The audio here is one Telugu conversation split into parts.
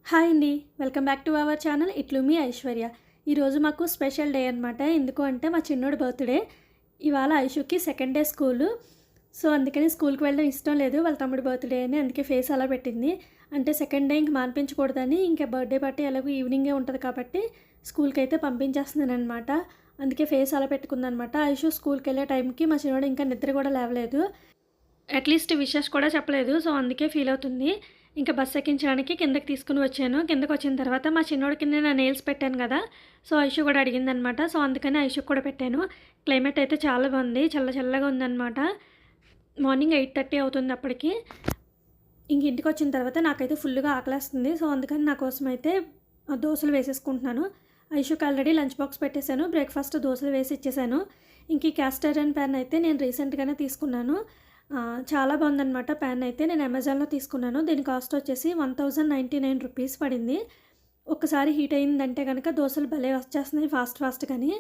హాయ్ అండి. Welcome back to our channel ఇట్లు మీ ఐశ్వర్య. ఈరోజు మాకు స్పెషల్ డే అనమాట. ఎందుకు అంటే మా చిన్నోడి బర్త్డే. ఇవాళ ఐషుకి సెకండ్ డే స్కూలు. సో అందుకని స్కూల్కి వెళ్ళడం ఇష్టం లేదు, వాళ్ళ తమ్ముడి బర్త్డే అని. అందుకే ఫేస్ అలా పెట్టింది. అంటే సెకండ్ డే ఇంక మానిపించకూడదని, ఇంకా బర్త్డే పార్టీ ఎలాగో ఈవినింగే ఉంటుంది కాబట్టి స్కూల్కి అయితే పంపించేస్తున్నాను అనమాట. అందుకే ఫేస్ అలా పెట్టుకుందనమాట. ఐషు స్కూల్కి వెళ్ళే టైంకి మా చిన్నోడు ఇంకా నిద్ర కూడా లేవలేదు. అట్లీస్ట్ విషెస్ కూడా చెప్పలేదు. సో అందుకే ఫీల్ అవుతుంది. ఇంకా బస్ ఎక్కించడానికి కిందకి తీసుకుని వచ్చాను. కిందకి వచ్చిన తర్వాత మా చిన్నోడికి నేను నెయిల్స్ పెట్టాను కదా, సో ఐషు కూడా అడిగిందనమాట. సో అందుకని ఐషుకి కూడా పెట్టాను. క్లైమేట్ అయితే చాలా బాగుంది, చల్ల చల్లగా ఉందన్నమాట. మార్నింగ్ 8:30 అవుతుంది అప్పటికి. ఇంక ఇంటికి వచ్చిన తర్వాత నాకైతే ఫుల్గా ఆకలేస్తుంది. సో అందుకని నా కోసం అయితే దోశలు వేసేసుకుంటున్నాను. ఐషుకి ఆల్రెడీ లంచ్ బాక్స్ పెట్టేశాను, బ్రేక్ఫాస్ట్ దోశలు వేసి ఇచ్చేసాను. ఇంక ఈ క్యాస్టర్ ఐరన్ ప్యాన్ అయితే నేను రీసెంట్గానే తీసుకున్నాను. చాలా బాగుందనమాట. ప్యాన్ అయితే నేను అమెజాన్లో తీసుకున్నాను. దీని కాస్ట్ వచ్చేసి 1099 రూపీస్ పడింది. ఒక్కసారి హీట్ అయిందంటే కనుక దోశలు భలే వచ్చేస్తున్నాయి ఫాస్ట్గాని.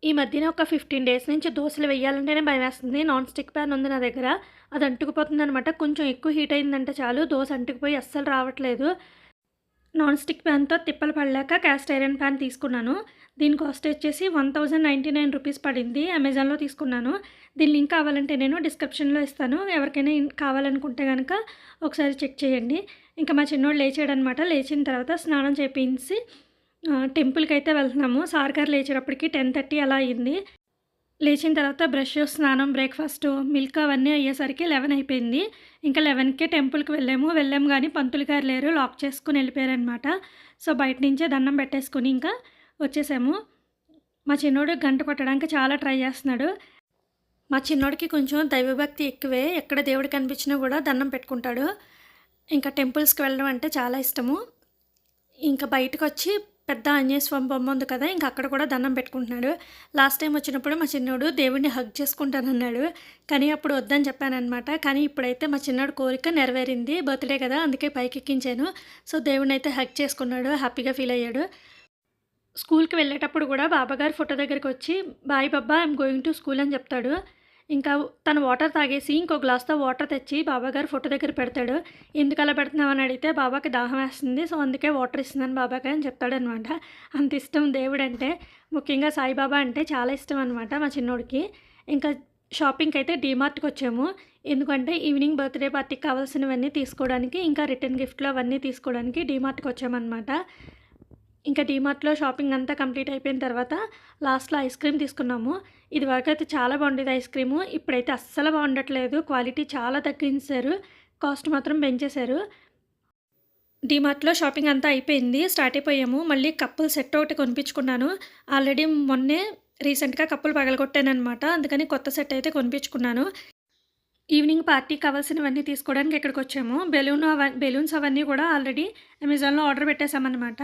ఈ మధ్యన ఒక 15 డేస్ నుంచి దోశలు వేయాలంటేనే భయం వేస్తుంది. నాన్ స్టిక్ ప్యాన్ ఉంది నా దగ్గర, అది అంటుకుపోతుంది అనమాట. కొంచెం ఎక్కువ హీట్ అయిందంటే చాలు దోశ అంటుకుపోయి అస్సలు రావట్లేదు. నాన్ స్టిక్ ప్యాన్తో తిప్పలు పడలేక క్యాస్ట్ ఐరన్ ప్యాన్ తీసుకున్నాను. దీని కాస్ట్ వచ్చేసి 1099 రూపీస్ పడింది. అమెజాన్లో తీసుకున్నాను. దీని లింక్ కావాలంటే నేను డిస్క్రిప్షన్లో ఇస్తాను. ఎవరికైనా కావాలనుకుంటే కనుక ఒకసారి చెక్ చేయండి. ఇంకా మా చిన్నోడు లేచాడనమాట. లేచిన తర్వాత స్నానం చేయించి టెంపుల్కి అయితే వెళ్తున్నాము. సార్ గారు లేచేటప్పటికి 10:30 అలా అయింది. లేచిన తర్వాత బ్రష్, స్నానం, బ్రేక్ఫాస్ట్, మిల్క్ అవన్నీ అయ్యేసరికి 11 అయిపోయింది. ఇంకా 11కే టెంపుల్కి వెళ్ళాము కానీ పంతులు గారు లేరు, లాక్ చేసుకుని వెళ్ళిపోయారనమాట. సో బయట నుంచే దండం పెట్టేసుకుని ఇంకా వచ్చేసాము. మా చిన్నోడు గంట కొట్టడానికి చాలా ట్రై చేస్తున్నాడు. మా చిన్నోడికి కొంచెం దైవభక్తి ఎక్కువే. ఎక్కడ దేవుడు కనిపించినా కూడా దండం పెట్టుకుంటాడు. ఇంకా టెంపుల్స్కి వెళ్ళడం అంటే చాలా ఇష్టము. ఇంకా బయటకు వచ్చి పెద్ద ఆంజనేయ స్వామి బొమ్మ ఉంది కదా, ఇంకా అక్కడ కూడా దండం పెట్టుకుంటున్నాడు. లాస్ట్ టైం వచ్చినప్పుడు మా చిన్నోడు దేవుడిని హగ్ చేసుకుంటానన్నాడు, కానీ అప్పుడు వద్దని చెప్పానమాట. కానీ ఇప్పుడైతే మా చిన్నోడు కోరిక నెరవేరింది. బర్త్డే కదా, అందుకే పైకి ఎక్కించాను. సో దేవుడిని అయితే హగ్ చేసుకున్నాడు, హ్యాపీగా ఫీల్ అయ్యాడు. స్కూల్కి వెళ్ళేటప్పుడు కూడా బాబాగారు ఫోటో దగ్గరికి వచ్చి bye Baba I'm going to school అని చెప్తాడు. ఇంకా తను వాటర్ తాగేసి ఇంకో గ్లాస్తో వాటర్ తెచ్చి బాబాగారు ఫోటో దగ్గర పెడతాడు. ఎందుకు అలా పెడుతున్నామని అడిగితే బాబాకి దాహం వేస్తుంది, సో అందుకే వాటర్ ఇస్తున్నాను బాబాకి అని చెప్తాడనమాట. అంత ఇష్టం దేవుడు అంటే, ముఖ్యంగా సాయిబాబా అంటే చాలా ఇష్టం అనమాట మా చిన్నోడికి. ఇంకా షాపింగ్కి అయితే డీమార్ట్కి వచ్చాము. ఎందుకంటే ఈవినింగ్ బర్త్డే పార్టీకి కావాల్సినవన్నీ తీసుకోవడానికి, ఇంకా రిటర్న్ గిఫ్ట్లు అవన్నీ తీసుకోవడానికి డీమార్ట్కి వచ్చామన్నమాట. ఇంకా డీమార్ట్లో షాపింగ్ అంతా కంప్లీట్ అయిపోయిన తర్వాత లాస్ట్లో ఐస్ క్రీమ్ తీసుకున్నాము. ఇది వరకు అయితే చాలా బాగుండేది ఐస్ క్రీము, ఇప్పుడైతే అస్సలు బాగుండట్లేదు. క్వాలిటీ చాలా తగ్గించారు, కాస్ట్ మాత్రం పెంచేశారు. డీమార్ట్లో షాపింగ్ అంతా అయిపోయింది, స్టార్ట్ అయిపోయాము. మళ్ళీ కప్పులు సెట్ ఒకటి కొనిపించుకున్నాను. ఆల్రెడీ మొన్నే రీసెంట్గా కప్పులు పగలగొట్టానమాట, అందుకని కొత్త సెట్ అయితే కొనిపించుకున్నాను. ఈవినింగ్ పార్టీకి కావాల్సినవన్నీ తీసుకోవడానికి ఇక్కడికి వచ్చాము. బెలూన్స్ అవన్నీ కూడా ఆల్రెడీ అమెజాన్లో ఆర్డర్ పెట్టేశామన్నమాట.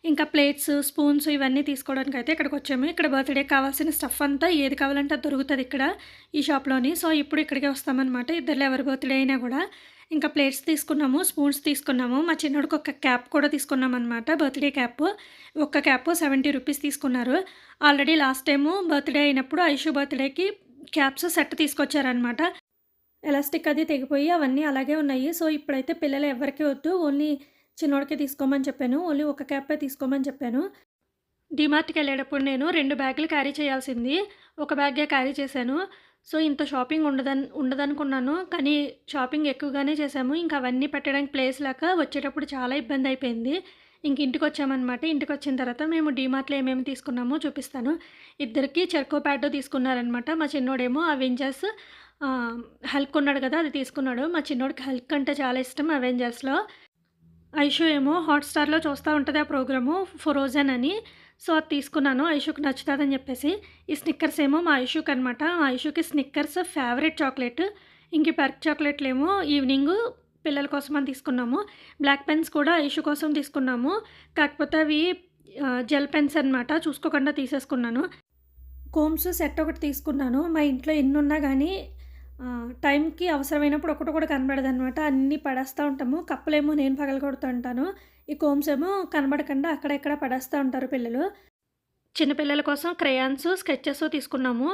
ఇంకా ప్లేట్స్, స్పూన్స్ ఇవన్నీ తీసుకోవడానికి అయితే ఇక్కడికి వచ్చాము. ఇక్కడ బర్త్డే కావాల్సిన స్టఫ్ అంతా ఏది కావాలంటే అది దొరుకుతుంది ఇక్కడ ఈ షాప్లోని. సో ఇప్పుడు ఇక్కడికే వస్తామన్నమాట, ఇద్దరు ఎవరి బర్త్డే అయినా కూడా. ఇంకా ప్లేట్స్ తీసుకున్నాము, స్పూన్స్ తీసుకున్నాము. మా చిన్నోడికి ఒక క్యాప్ కూడా తీసుకున్నాం అనమాట, బర్త్డే క్యాప్. ఒక్క క్యాప్ 70 రూపీస్ తీసుకున్నారు. ఆల్రెడీ లాస్ట్ టైము బర్త్డే అయినప్పుడు ఐషు బర్త్డేకి క్యాప్స్ సెట్ తీసుకొచ్చారనమాట. ఎలాస్టిక్ అది తెగిపోయి అవన్నీ అలాగే ఉన్నాయి. సో ఇప్పుడైతే పిల్లలు ఎవరికి వద్దు, ఓన్లీ చిన్నోడికే తీసుకోమని చెప్పాను. ఓన్లీ ఒక క్యాపే తీసుకోమని చెప్పాను. డీమార్ట్కి వెళ్ళేటప్పుడు నేను 2 బ్యాగులు క్యారీ చేయాల్సింది, ఒక బ్యాగే క్యారీ చేశాను. సో ఇంత షాపింగ్ ఉండదనుకున్నాను, కానీ షాపింగ్ ఎక్కువగానే చేశాము. ఇంకా అవన్నీ పెట్టడానికి ప్లేస్ లేక వచ్చేటప్పుడు చాలా ఇబ్బంది అయిపోయింది. ఇంక ఇంటికి వచ్చామన్నమాట. ఇంటికి వచ్చిన తర్వాత మేము డీమార్ట్లో ఏమేమి తీసుకున్నామో చూపిస్తాను. ఇద్దరికి చెర్కో ప్యాడ్ తీసుకున్నారనమాట. మా చిన్నోడేమో అవెంజర్స్ హల్క్ ఉన్నాడు కదా, అది తీసుకున్నాడు. మా చిన్నోడికి హల్క్ అంటే చాలా ఇష్టం అవెంజర్స్లో. ఐషు ఏమో హాట్‌స్టార్లో చూస్తూ ఉంటుంది ఆ ప్రోగ్రాము, ఫ్రోజన్ అని. సో అది తీసుకున్నాను, ఐషుకి నచ్చుతుందని చెప్పేసి. ఈ స్నిక్కర్స్ ఏమో మా ఐషుకి అనమాట. మా ఐషుకి స్నిక్కర్స్ ఫేవరెట్ చాక్లెట్. ఇంక పర్క్ చాక్లెట్లు ఏమో ఈవినింగ్ పిల్లల కోసం అని తీసుకున్నాము. బ్లాక్ పెన్స్ కూడా ఐషు కోసం తీసుకున్నాము, కాకపోతే అవి జెల్ పెన్స్ అనమాట, చూసుకోకుండా తీసేసుకున్నాను. కోమ్స్ సెట్ ఒకటి తీసుకున్నాను. మా ఇంట్లో ఎన్ని ఉన్నా కానీ టైంకి అవసరమైనప్పుడు ఒకటి కూడా కనబడదనమాట, అన్నీ పడేస్తూ ఉంటాము. కప్పులేమో నేను పగలగొడుతూ ఉంటాను, ఈ కోమ్స్ ఏమో కనబడకుండా అక్కడెక్కడ పడేస్తూ ఉంటారు పిల్లలు. చిన్నపిల్లల కోసం క్రేయాన్స్, స్కెచెస్ తీసుకున్నాము.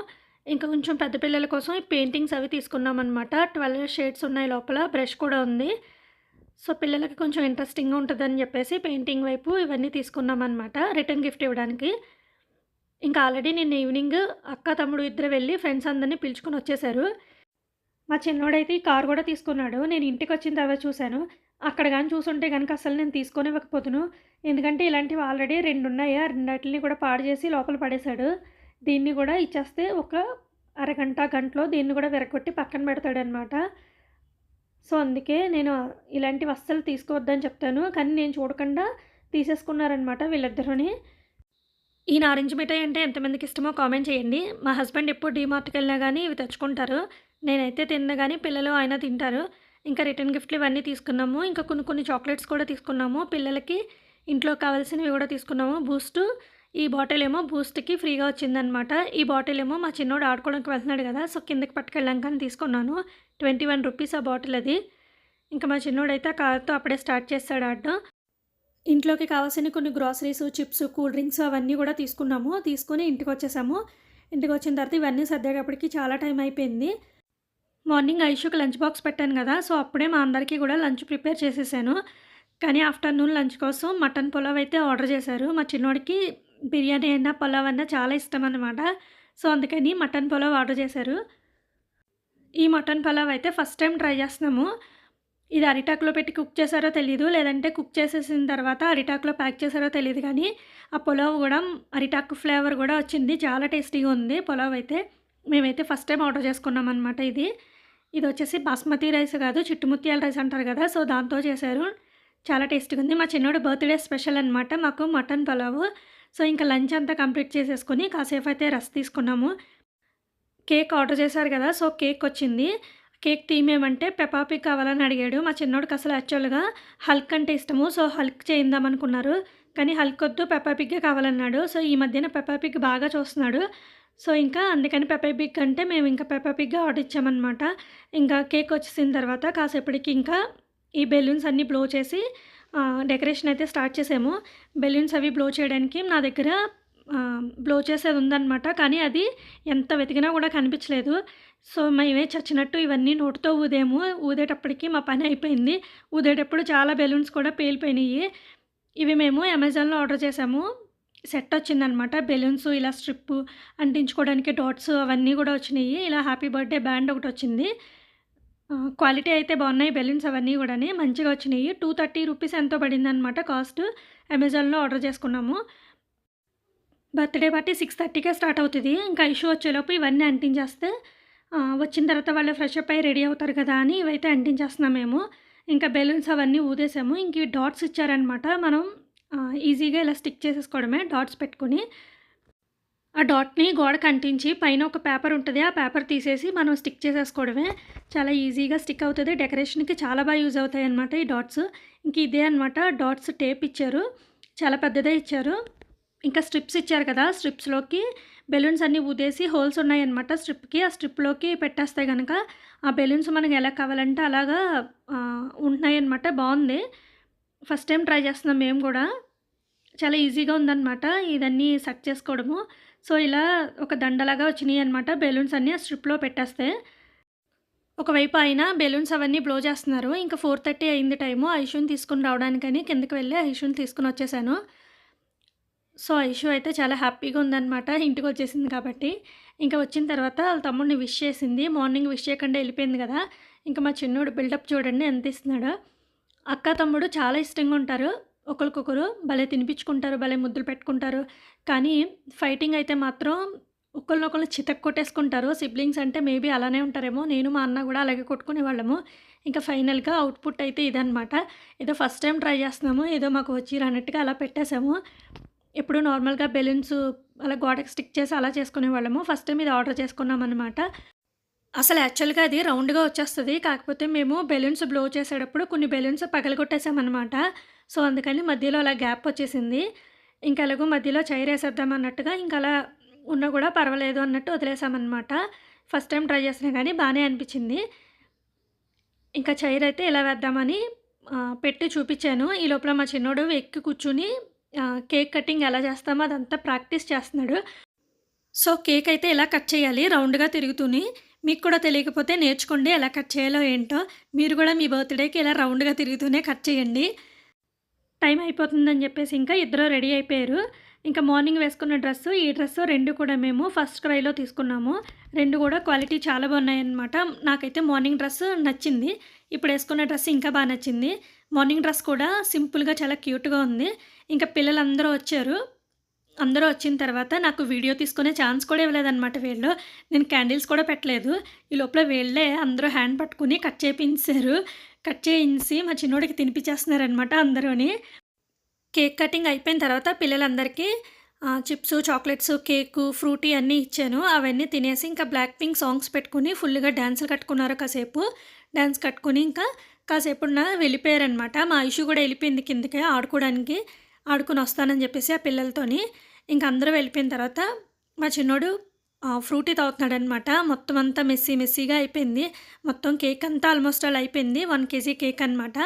ఇంకా కొంచెం పెద్ద పిల్లల కోసం ఈ పెయింటింగ్స్ అవి తీసుకున్నామన్నమాట. 12 షేడ్స్ ఉన్నాయి లోపల, బ్రష్ కూడా ఉంది. సో, పిల్లలకి కొంచెం ఇంట్రెస్టింగ్‌గా ఉంటదని జెప్పేసి పెయింటింగ్ వైపు ఇవన్నీ తీసుకున్నామనమాట రిటర్న్ గిఫ్ట్ ఇవ్వడానికి. ఇంకా ఆల్రెడీ నిన్న ఈవినింగ్ అక్క, తమ్ముడు ఇద్దరు వెళ్లి ఫ్రెండ్స్ అందరిని పిలుచుకొనొచ్చేసారు. మా చిన్నోడైతే ఈ కార్ గూడా తీసుకున్నాడు. నేను ఇంటికొచ్చిన తర్వాత చూసాను. అక్కడ గాని చూసుంటే గనక అసలు నేను తీసుకోనివ్వకపోదును. ఎందుకంటే ఇలాంటివి ఆల్రెడీ 2 ఉన్నాయి. ఆ రెండిటిలిని కూడా పాడు చేసి లోపల పడేశాడు. దీన్ని గూడా ఇచ్చేస్తే ఒక అరగంట, గంటలో దీన్ని గూడా విరగ్గొట్టి పక్కన పెడతాడనమాట. సో, అందుకే నేను ఇలాంటివి అస్సలు తీసుకోవద్దని చెప్తాను. కానీ నేను చూడకుండా తీసేసుకున్నారనమాట వీళ్ళిద్దరూని. ఈ నారింజ మిఠాయి అంటే ఎంతమందికి ఇష్టమో కామెంట్ చేయండి. మా హస్బెండ్ ఎప్పుడు డీమార్ట్‌కెళ్ళినా గానీ ఇవి తెచ్చుకుంటారు. నేనైతే తినను గానీ పిల్లలు, ఆయన తింటారు. ఇంకా రిటర్న్ గిఫ్ట్‌లు ఇవన్నీ తీసుకున్నాము. ఇంకా కొన్ని కొన్ని చాక్లెట్స్ కూడా తీసుకున్నాము. పిల్లలకి ఇంట్లో కావాల్సినవి కూడా తీసుకున్నాము. బూస్టు ఈ బాటిల్ ఏమో బూస్ట్‌కి ఫ్రీగా వచ్చిందనమాట. ఈ బాటిల్ ఏమో మా చిన్నోడు ఆడుకోవడానికి వెళ్తున్నాడు కదా! సో, కిందకి పట్టుకెళ్ళాంకని తీసుకున్నాను. 21 రూపీస్ ఆ బాటిల్ అది. ఇంకా మా చిన్నోడైతే ఆ కార్‌తో అప్పుడే స్టార్ట్ చేసాడు ఆడడం. ఇంట్లోకి కావాల్సిన కొన్ని గ్రోసరీస్, చిప్స్, కూల్ డ్రింక్స్ అవన్నీ కూడా తీసుకున్నాము. తీసుకొని ఇంటికొచ్చేసాము. ఇంటికొచ్చిన తర్వాత ఇవన్నీ సర్దేటప్పటికి చాలా టైం అయిపోయింది. మార్నింగ్ ఐషుకి లంచ్ బాక్స్ పెట్టాను కదా! సో, అప్పుడే మా అందరికీ కూడా లంచ్ ప్రిపేర్ చేసేసాను. కానీ ఆఫ్టర్‌నూన్ లంచ్ కోసం మటన్ పులావ్ అయితే ఆర్డర్ చేశారు. మా చిన్నోడికి బిర్యానీ అయినా, పులావ్ అన్నా చాలా ఇష్టమనమాట. సో, అందుకని మటన్ పులావ్ ఆర్డర్ చేశారు. ఈ మటన్ పులావ్ అయితే ఫస్ట్ టైం ట్రై చేస్తున్నాము. ఇది అరిటాకులో పెట్టి కుక్ చేశారో తెలీదు. లేదంటే కుక్ చేసేసిన తర్వాత అరిటాకులో ప్యాక్ చేశారో తెలీదు కానీ, ఆ పులావ్ గూడా అరిటాకు ఫ్లేవర్ గూడా వచ్చింది. చాలా టేస్టీగా ఉంది పులావ్ అయితే. మేమైతే ఫస్ట్ టైం ఆర్డర్ చేసుకున్నామనమాట ఇది. ఇదొచ్చేసి బాస్మతి రైస్ కాదు, చిట్టుముత్యాల రైస్ అంటారు కదా! సో, దాంతో చేశారు. చాలా టేస్టీగా ఉంది. మా చిన్నోడి బర్త్‌డే స్పెషల్ అనమాట మాకు మటన్ పులావు. సో, ఇంకా లంచ్ అంతా కంప్లీట్ చేసేసుకొని కాసేపయితే రెస్ట్ తీసుకున్నాము. కేక్ ఆర్డర్ చేశారు కదా! సో, కేకొచ్చింది. కేక్ థీమ్ ఏమంటే పెప్పా పిగ్ కావాలని అడిగాడు. మా చిన్నోడికి అసలు యాక్చువల్‌గా హల్క్ అంటే ఇష్టము. సో, హల్క్ చేయిందామనుకున్నారు. కానీ హల్క్ వద్దు పెప్పా పిగ్గే కావాలన్నాడు. సో, ఈ మధ్యన పెప్పా పిగ్ బాగా చూస్తున్నాడు. సో, ఇంకా అందుకని పెప్పా పిగ్ అంటే మేము ఇంకా పెప్పా పిగ్గే ఆర్డర్ ఇచ్చామనమాట. ఇంకా కేక్ వచ్చేసిన తర్వాత కాసేపటికి ఇంకా ఈ బెలూన్స్ అన్నీ బ్లో చేసి డెకరేషన్ అయితే స్టార్ట్ చేసాము. బెలూన్స్ అవి బ్లో చేయడానికి నా దగ్గర బ్లో చేసేది ఉందనమాట. కానీ అది ఎంత వెతికినా కూడా కనిపించలేదు. సో, మేమే చచ్చినట్టు ఇవన్నీ నోటితో ఊదాము. ఊదేటప్పటికి మా పని అయిపోయింది. ఊదేటప్పుడు చాలా బెలూన్స్ కూడా పేలిపోయినాయి. ఇవి మేము అమెజాన్‌లో ఆర్డర్ చేసాము. సెట్ వచ్చిందనమాట. బెలూన్స్ ఇలా స్ట్రిప్పు అంటించుకోవడానికి డాట్స్ అవన్నీ కూడా వచ్చినాయి. ఇలా హ్యాపీ బర్త్‌డే బ్యాండ్ ఒకటొచ్చింది. క్వాలిటీ అయితే బాగున్నాయి బెలూన్స్ అవన్నీ గూడాని. మంచిగా వచ్చినాయి. 230 రూపీస్ ఎంతో పడిందనమాట కాస్ట్. అమెజాన్‌లో ఆర్డర్ చేసుకున్నాము. బర్త్‌డే పార్టీ 6:30కే స్టార్ట్ అవుతది. ఇంకా ఐషు వచ్చేలోపు ఇవన్నీ అంటించేస్తే వచ్చిన తర్వాత వాళ్ళు ఫ్రెష్ అప్ అయ్యి రెడీ అవుతారు కదా అని ఇవైతే అంటించేస్తున్నాం మేము. ఇంకా బెలూన్స్ అవన్నీ ఊదేసాము. ఇంక ఈ డాట్స్ ఇచ్చారనమాట. మనం ఈజీగా ఇలా స్టిక్ చేసేసుకోవడమే డాట్స్ పెట్టుకొని. ఆ డాట్‌ని గోడకి అంటించి పైన ఒక పేపర్ ఉంటది. ఆ పేపర్ తీసేసి మనం స్టిక్ చేసేసుకోవడమే. చాలా ఈజీగా స్టిక్ అవుతది. డెకరేషన్‌కి చాలా బాగా యూజ్ అవుతాయన్నమాట ఈ డాట్స్. ఇంక ఇదే అనమాట డాట్స్ టేప్ ఇచ్చారు. చాలా పెద్దదే ఇచ్చారు. ఇంకా స్ట్రిప్స్ ఇచ్చారు కదా! స్ట్రిప్స్‌లోకి బెలూన్స్ అన్నీ ఊదేసి హోల్స్ ఉన్నాయన్నమాట స్ట్రిప్‌కి. ఆ స్ట్రిప్‌లోకి పెట్టేస్తే గనక ఆ బెలూన్స్ మనకు ఎలా కావాలంటే అలాగా ఉంటున్నాయన్నమాట. బావుంది. ఫస్ట్ టైం ట్రై చేస్తున్నాం మేము గూడా. చాలా ఈజీగా ఉందన్నమాట ఇదన్నీ సెట్ చేసుకోవడము. సో, ఇలా ఒక దండలాగా వచ్చినాయన్నమాట బెలూన్స్ అన్నీ ఆ స్ట్రిప్‌లో పెట్టేస్తే. ఒకవైపు ఆయన బెలూన్స్ అవన్నీ బ్లో చేస్తున్నారు. ఇంకా 4:30 అయింది టైము. ఐషుని తీసుకొని రావడానికని కిందకి వెళ్ళి ఐషుని తీసుకొనొచ్చేసాను. సో, ఐషు అయితే చాలా హ్యాపీగా ఉందనమాట ఇంటికొచ్చేసింది కాబట్టి. ఇంకా వచ్చిన తర్వాత వాళ్ళ తమ్ముడిని విష్ చేసింది. మార్నింగ్ విష్ చేయకుండా వెళ్ళిపోయింది కదా! ఇంకా మా చిన్నోడు బిల్డప్ చూడండి ఎంత ఇస్తున్నాడో. అక్క, తమ్ముడు చాలా ఇష్టంగా ఉంటారు. ఒకళ్ళకొకరు భలే తినిపించుకుంటారు. భలే ముద్దులు పెట్టుకుంటారు. కానీ ఫైటింగ్ అయితే మాత్రం ఒకళ్ళనొకళ్ళు చితక్కొట్టేసుకుంటారు. సిబ్లింగ్స్ అంటే మేబీ అలానే ఉంటారేమో. నేను మా అన్న కూడా అలాగే కొట్టుకునేవాళ్ళము. ఇంకా ఫైనల్‌గా అవుట్‌పుట్ అయితే ఇదనమాట. ఏదో ఫస్ట్ టైం ట్రై చేస్తున్నాము. ఏదో మాకు వచ్చి రానట్టుగా అలా పెట్టేసాము. ఎప్పుడు నార్మల్‌గా బెలూన్స్ అలా గోడకి స్టిక్ చేసి అలా చేసుకునేవాళ్ళము. ఫస్ట్ టైం ఇది ఆర్డర్ చేసుకున్నామనమాట. అసలు యాక్చువల్‌గా అది రౌండ్‌గా వచ్చేస్తది. కాకపోతే మేము బెలూన్స్ బ్లో చేసేటప్పుడు కొన్ని బెలూన్స్ పగలగొట్టేసామనమాట. సో, అందుకని మధ్యలో అలా గ్యాప్ వచ్చేసింది. ఇంక ఎలాగో మధ్యలో చైరేసేద్దాం అన్నట్టుగా ఇంకలా ఉన్నా కూడా పర్వాలేదు అన్నట్టు వదిలేసామనమాట. ఫస్ట్ టైం ట్రై చేసినా గానీ బానే అనిపిచ్చింది. ఇంకా చైరైతే ఇలా వేద్దామని పెట్టి చూపిచ్చాను. ఈ లోపల మా చిన్నోడు ఎక్కి కూర్చొని కేక్ కటింగ్ ఎలా చేస్తామో అదంతా ప్రాక్టీస్ చేస్తున్నాడు. సో, కేక్ అయితే ఇలా కట్ చేయాలి రౌండ్‌గా తిరుగుతూని. మీకు కూడా తెలియకపోతే నేర్చుకోండి ఎలా కట్ చేయాలో ఏంటో. మీరు కూడా మీ బర్త్‌డేకి ఇలా రౌండ్‌గా తిరుగుతూనే కట్ చేయండి. టైం అయిపోతుందని చెప్పేసి ఇంకా ఇద్దరు రెడీ అయిపోయారు. ఇంకా మార్నింగ్ వేసుకున్న డ్రెస్సు, ఈ డ్రెస్సు 2 కూడా మేము ఫస్ట్ క్రైలో తీసుకున్నాము. 2 కూడా క్వాలిటీ చాలా బాగున్నాయన్నమాట. నాకైతే మార్నింగ్ డ్రెస్ నచ్చింది. ఇప్పుడు వేసుకున్న డ్రెస్ ఇంకా బాగా నచ్చింది. మార్నింగ్ డ్రెస్ కూడా సింపుల్‌గా చాలా క్యూట్‌గా ఉంది. ఇంకా పిల్లలందరూ వచ్చారు. అందరూ వచ్చిన తర్వాత నాకు వీడియో తీసుకునే ఛాన్స్ కూడా ఇవ్వలేదన్నమాట వీళ్ళు. నేను క్యాండిల్స్ కూడా పెట్టలేదు. ఈ లోపల వీళ్ళే అందరూ హ్యాండ్ పట్టుకుని కట్ చేపించేశారు. కట్ చేయించి మా చిన్నోడికి తినిపించేస్తున్నారనమాట అందరూని. కేక్ కటింగ్ అయిపోయిన తర్వాత పిల్లలందరికీ చిప్స్, చాక్లెట్స్, కేకు, ఫ్రూటీ అన్నీ ఇచ్చాను. అవన్నీ తినేసి ఇంకా బ్లాక్ పింక్ సాంగ్స్ పెట్టుకుని ఫుల్‌గా డాన్సులు కట్టుకున్నారు కాసేపు. డాన్స్ కట్టుకుని ఇంకా కాసేపున్న వెళ్ళిపోయారనమాట. మా ఐషు కూడా వెళ్ళిపోయింది కిందకి ఆడుకోవడానికి. ఆడుకొని వస్తానని చెప్పేసి ఆ పిల్లలతోని. ఇంక అందరూ వెళ్ళిపోయిన తర్వాత మా చిన్నోడు ఫ్రూటీ తాగుతున్నాడనమాట. మొత్తం అంతా మెస్సీగా అయిపోయింది. మొత్తం కేక్ అంతా ఆల్మోస్ట్ ఆల్ అయిపోయింది. 1 కేజీ కేక్ అనమాట.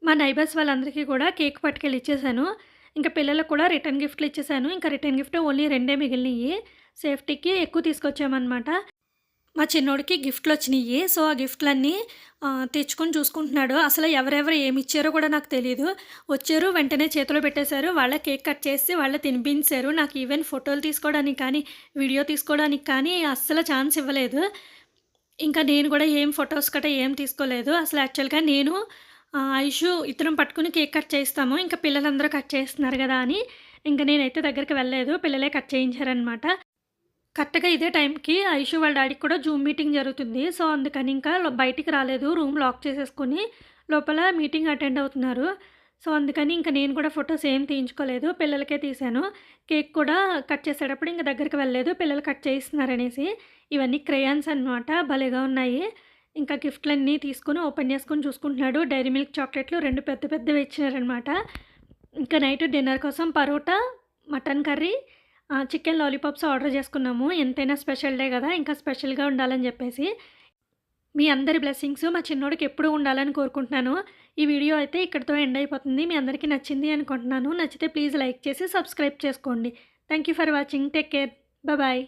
మా నైబర్స్ వాళ్ళందరికీ కూడా కేక్ పట్టుకెళ్ళి ఇచ్చేసాను. ఇంకా పిల్లలకు కూడా రిటర్న్ గిఫ్ట్లు ఇచ్చేసాను. ఇంకా రిటర్న్ గిఫ్ట్ ఓన్లీ 2 మిగిలినయి. సేఫ్టీకి ఎక్కువ తీసుకొచ్చామన్నమాట. మా చిన్నోడికి గిఫ్ట్‌లొచ్చినియి. సో, ఆ గిఫ్ట్‌లన్నీ తెచ్చుకొని చూసుకుంటున్నాడు. అసలు ఎవరెవరు ఏమిచ్చారో కూడా నాకు తెలీదు. వచ్చారు, వెంటనే చేతిలో పెట్టేశారు. వాళ్ళే కేక్ కట్ చేసి వాళ్ళే తినిపించారు. నాకు ఈవెన్ ఫోటోలు తీసుకోవడానికి కానీ, వీడియో తీసుకోవడానికి కానీ అస్సలు ఛాన్స్ ఇవ్వలేదు. ఇంకా నేను కూడా ఏం ఫోటోస్ గట్రా ఏం తీసుకోలేదు. అసలు యాక్చువల్‌గా నేను ఐషు ఇద్దరం పట్టుకుని కేక్ కట్ చేయిస్తాము. ఇంకా పిల్లలందరూ కట్ చేస్తున్నారు గదా అని ఇంక నేనైతే దగ్గరికి వెళ్ళలేదు. పిల్లలే కట్ చేయించారనమాట. కరెక్ట్‌గా ఇదే టైంకి ఐషు వాళ్ళ డాడీకి కూడా జూమ్ మీటింగ్ జరుగుతుంది. సో, అందుకని ఇంకా బయటికి రాలేదు. రూమ్ లాక్ చేసేసుకొని లోపల మీటింగ్ అటెండ్ అవుతున్నారు. సో, అందుకని ఇంక నేను కూడా ఫోటోస్ ఏం తీయించుకోలేదు. పిల్లలకే తీశాను. కేక్ కూడా కట్ చేసేటప్పుడు ఇంక దగ్గరికి వెళ్ళలేదు. పిల్లలు కట్ చేయిస్తున్నారనేసి. ఇవన్నీ క్రేయాన్స్ అనమాట. భలేగా ఉన్నాయి. ఇంకా గిఫ్ట్‌లన్నీ తీసుకొని ఓపెన్ చేసుకొని చూసుకుంటున్నాడు. డైరీ మిల్క్ చాక్లెట్‌లు 2 పెద్ద పెద్దవి ఇచ్చినారనమాట. ఇంకా నైట్ డిన్నర్ కోసం parotta, mutton curry, chicken lollipops order చేసుకున్నాము. ఎంతైనా స్పెషల్ డే కదా! ఇంకా స్పెషల్‌గా ఉండాలని చెప్పేసి. మీ అందరి బ్లెస్సింగ్స్ మా చిన్నోడికి ఎప్పుడూ ఉండాలని కోరుకుంటున్నాను. ఈ వీడియో అయితే ఇక్కడితో ఎండ్ అయిపోతుంది. మీ అందరికీ నచ్చింది అనుకుంటున్నాను. నచ్చితే ప్లీజ్ లైక్ చేసి సబ్స్క్రైబ్ చేసుకోండి. Thank you for watching. Take care. Bye.